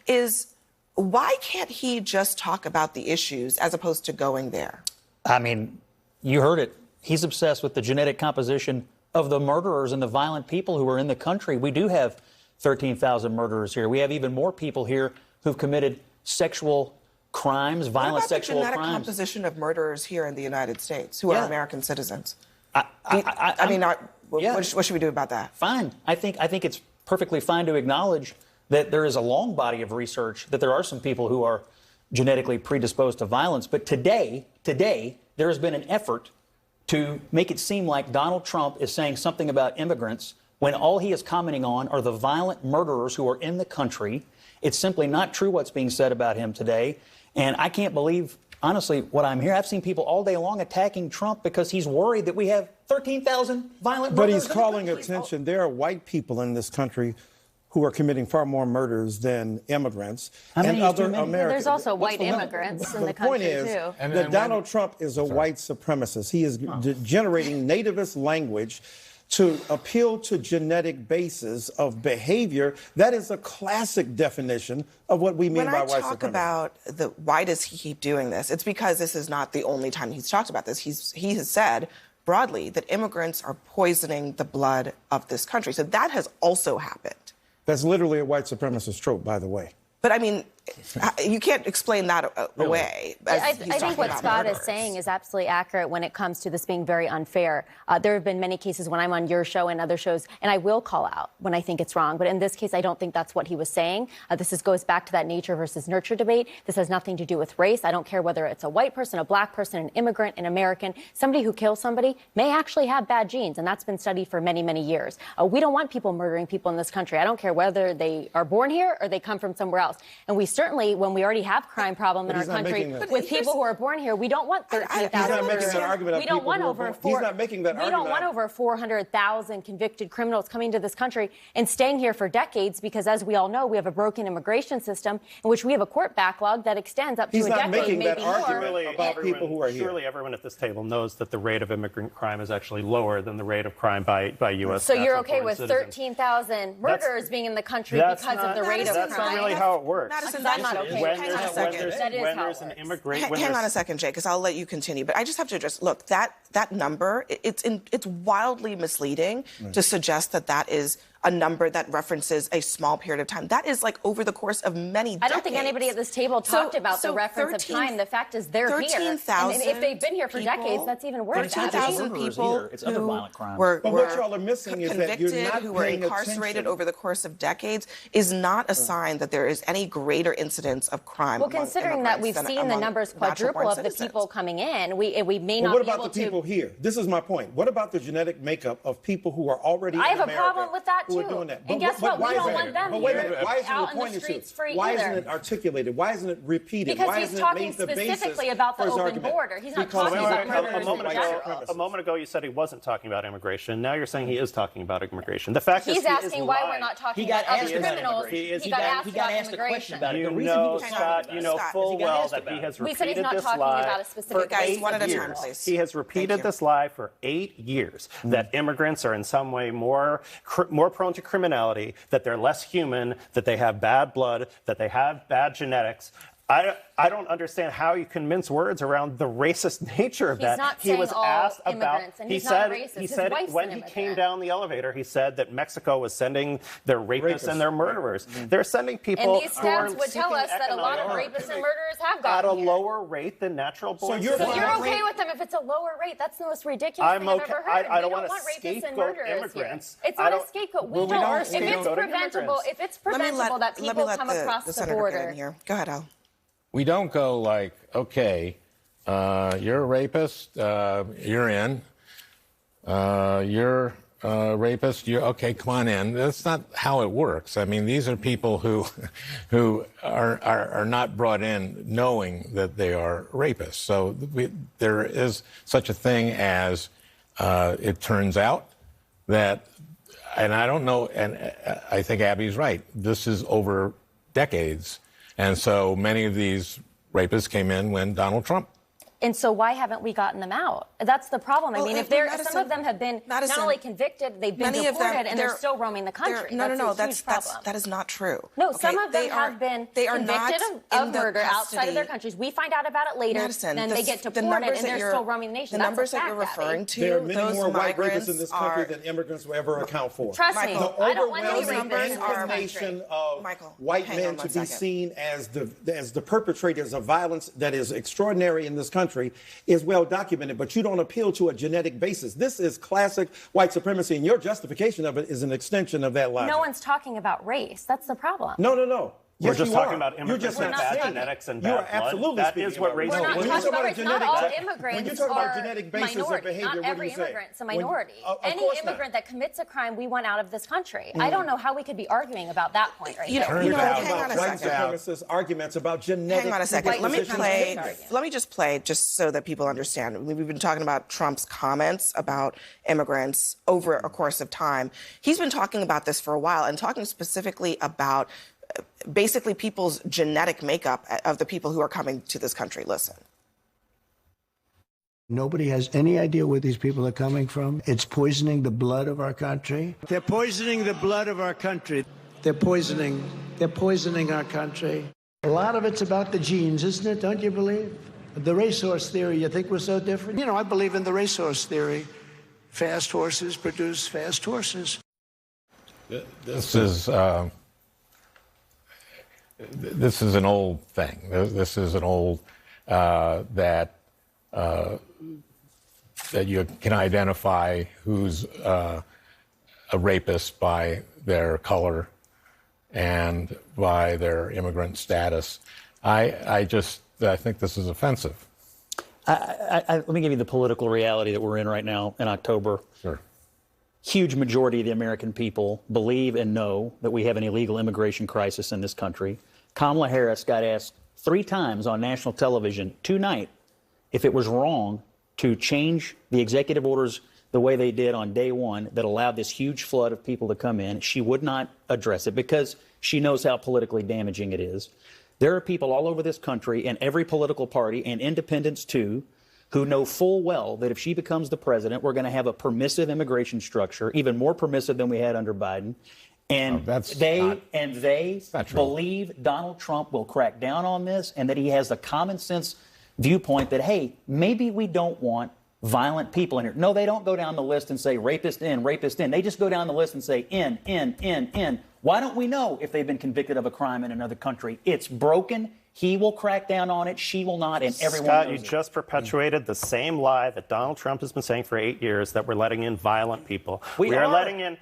is why can't he just talk about the issues as opposed to going there? I mean, you heard it. He's obsessed with the genetic composition of the murderers and the violent people who are in the country. We do have 13,000 murderers here. We have even more people here who've committed sexual crimes, violent sexual crimes. What about the genetic composition of murderers here in the United States who are American citizens? What should we do about that? Fine. I think it's perfectly fine to acknowledge that there is a long body of research that there are some people who are genetically predisposed to violence. But today, there has been an effort to make it seem like Donald Trump is saying something about immigrants when all he is commenting on are the violent murderers who are in the country. It's simply not true what's being said about him today. And I can't believe, honestly, what I'm hearing. I've seen people all day long attacking Trump because he's worried that we have 13,000 violent murderers. But he's calling attention. There are white people in this country who are committing far more murders than immigrants and other Americans. There's also white immigrants in the country, too. The point is that Donald Trump is a white supremacist. He is generating nativist language to appeal to genetic basis of behavior. That is a classic definition of what we mean by white supremacy. When I talk about why does he keep doing this, it's because this is not the only time he's talked about this. He has said broadly that immigrants are poisoning the blood of this country. So that has also happened. That's literally a white supremacist trope, by the way. But, I mean, you can't explain that away. I think what Scott is saying is absolutely accurate when it comes to this being very unfair. There have been many cases when I'm on your show and other shows, and I will call out when I think it's wrong. But in this case, I don't think that's what he was saying. This goes back to that nature versus nurture debate. This has nothing to do with race. I don't care whether it's a white person, a black person, an immigrant, an American. Somebody who kills somebody may actually have bad genes, and that's been studied for many, many years. We don't want people murdering people in this country. I don't care whether they are born here or they come from somewhere else. And we certainly, when we already have crime problem in our country with people who are born here, we don't want 13,000. He's not making that argument. We don't want over He's not making that argument. We don't want over 400,000 convicted criminals coming to this country and staying here for decades because, as we all know, we have a broken immigration system in which we have a court backlog that extends up to a decade, maybe more. He's not making that argument about people who are here. Surely everyone at this table knows that the rate of immigrant crime is actually lower than the rate of crime by U.S. So you're okay with 13,000 murderers being in the country because of the rate of crime? That's not really how it works. I'm not okay. Hang on a second, Jay, because I'll let you continue. But I just have to address, look, that number, it's wildly misleading to suggest that is a number that references a small period of time. That is like over the course of many decades. I don't think anybody at this table talked about the reference of time. The fact is they're here. 13,000 if they've been here for decades, that's even worse. 13,000 people it's other violent crimes. But what y'all are missing is that you're not who were incarcerated over the course of decades is not a sign that there is any greater incidence of crime. Well, considering that we've seen the numbers quadruple of the people coming in, we may not be able to. What about the people here? This is my point. What about the genetic makeup of people who are already in America? I have a problem with that, too. And guess what? We don't want them here out in the streets free either. Why isn't it articulated? Why isn't it repeated? Because he's talking specifically about the open border. He's not talking about murderers a moment ago, you said he wasn't talking about immigration. Now you're saying he is talking about immigration. The fact is, he's asking why we're not talking about other criminals. He got asked about immigration. You know, Scott, you know full well that he has repeated this lie for 8 years. He has repeated this lie for 8 years that immigrants are in some way more prone to criminality, that they're less human, that they have bad blood, that they have bad genetics. I don't understand how you can mince words around the racist nature of that. He was asked about. He said when he came down the elevator, he said that Mexico was sending their rapists and their murderers. They're sending people. And these stats would tell us that a lot of rapists and murderers have gotten at a lower rate than natural born. So you're okay with them if it's a lower rate? That's the most ridiculous thing I've ever heard. I don't want to scapegoat immigrants. It's not a scapegoat. We don't. If it's preventable that people come across the border. Go ahead, Al. We don't go like, okay, you're a rapist, you're in. You're a rapist, okay, come on in. That's not how it works. I mean, these are people who are not brought in knowing that they are rapists. So there is such a thing as it turns out that, and I don't know, and I think Abby's right, this is over decades. And so many of these rapists came in when Donald Trump And so why haven't we gotten them out? That's the problem. I mean, if some of them have been not only convicted, they've been deported, and they're still roaming the country. That is not true. No, some of them have been convicted of murder outside of their countries. We find out about it later, then they get deported, and they're still roaming the nation. The numbers that you're referring to, there are many more white rapists in this country than immigrants will ever account for. Trust me, I don't want any rapists inclination of white men to be seen as the perpetrators of violence that is extraordinary in this country is well documented, but you don't appeal to a genetic basis. This is classic white supremacy, and your justification of it is an extension of that logic. No one's talking about race. That's the problem. No. We're just talking about immigrants with bad genetics and bad blood. That is what race is. We're not talking about race. Not all immigrants are minority. Not every immigrant's a minority. Any immigrant that commits a crime, we want out of this country. I don't know how we could be arguing about that point right there. Hang on a white second. supremacist arguments about genetic. Hang on a second. Let me just play just so that people understand. We've been talking about Trump's comments about immigrants over a course of time. He's been talking about this for a while and talking specifically about basically people's genetic makeup of the people who are coming to this country. Listen. Nobody has any idea where these people are coming from. It's poisoning the blood of our country. They're poisoning the blood of our country. They're poisoning our country. A lot of it's about the genes, isn't it? Don't you believe? The racehorse theory, you think we're so different? You know, I believe in the racehorse theory. Fast horses produce fast horses. This is an old thing. This is an old that you can identify who's a rapist by their color and by their immigrant status. I think this is offensive. Let me give you the political reality that we're in right now in October. Sure. Huge majority of the American people believe and know that we have an illegal immigration crisis in this country. Kamala Harris got asked 3 times on national television tonight if it was wrong to change the executive orders the way they did on day one that allowed this huge flood of people to come in. She would not address it because she knows how politically damaging it is. There are people all over this country in every political party, and independents too, who know full well that if she becomes the president, we're going to have a permissive immigration structure, even more permissive than we had under Biden. And they believe Donald Trump will crack down on this and that he has the common sense viewpoint that, hey, maybe we don't want violent people in here. No, they don't go down the list and say rapist in, rapist in. They just go down the list and say in. Why don't we know if they've been convicted of a crime in another country? It's broken. He will crack down on it. She will not. And everyone knows Scott, you just perpetuated the same lie that Donald Trump has been saying for 8 years, that we're letting in violent people. We are letting in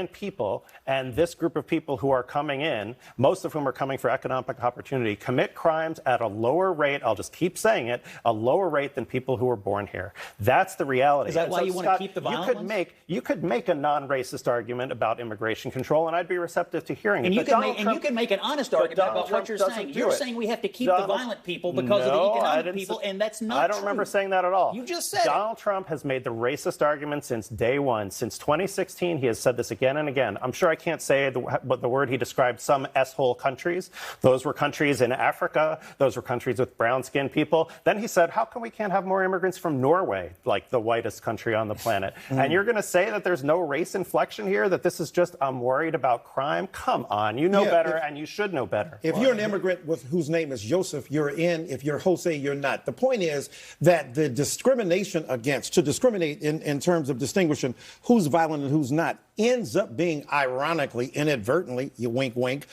people, and this group of people who are coming in, most of whom are coming for economic opportunity, commit crimes at a lower rate. I'll just keep saying it, a lower rate than people who were born here. That's the reality. Is that why you want to keep the violent ones? You could make a non-racist argument about immigration control, and I'd be receptive to hearing it. You can make an honest argument about what you're saying. You're saying we have to keep the violent people because of the economic people, and that's not true. I don't remember saying that at all. You just said Donald Trump has made the racist argument since day one. Since 2016, he has said this again and again. I'm sure I can't say the word he described some S-hole countries. Those were countries in Africa. Those were countries with brown-skinned people. Then he said, how come we can't have more immigrants from Norway, like the whitest country on the planet? And you're going to say that there's no race inflection here, that this is just, I'm worried about crime? Come on. You know better, and you should know better. If you're an immigrant whose name is Joseph, you're in. If you're Jose, you're not. The point is that the discrimination to discriminate in terms of distinguishing who's violent and who's not ends up being, ironically, inadvertently, you wink, wink,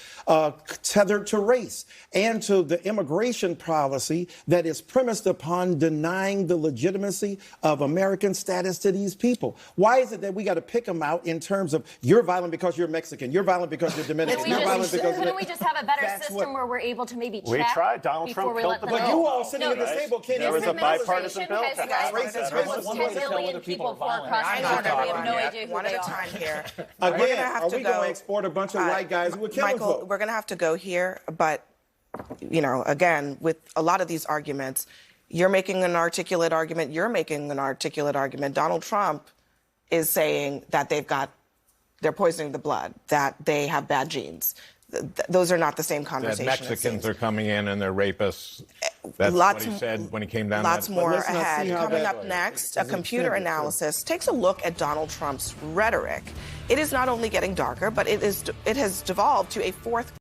tethered to race and to the immigration policy that is premised upon denying the legitimacy of American status to these people. Why is it that we got to pick them out in terms of you're violent because you're Mexican, you're violent because you're Dominican, you're violent because couldn't we just have a better system where we're able to maybe check? We tried. Donald Trump killed the bill. But you all sitting at this table can't. There was a bipartisan bill. 10 million people pour across the country. We have no idea who one they at a are. time here. Again, are we going to export a bunch of white guys who are killing Michael, folks? we're going to have to go here, but, you know, again, with a lot of these arguments, you're making an articulate argument, Donald Trump is saying that they're poisoning the blood, that they have bad genes, those are not the same conversation. That Mexicans are coming in and they're rapists. That's what he said when he came down. Lots more ahead. Coming up next, a computer analysis takes a look at Donald Trump's rhetoric. It is not only getting darker, but it has devolved to a fourth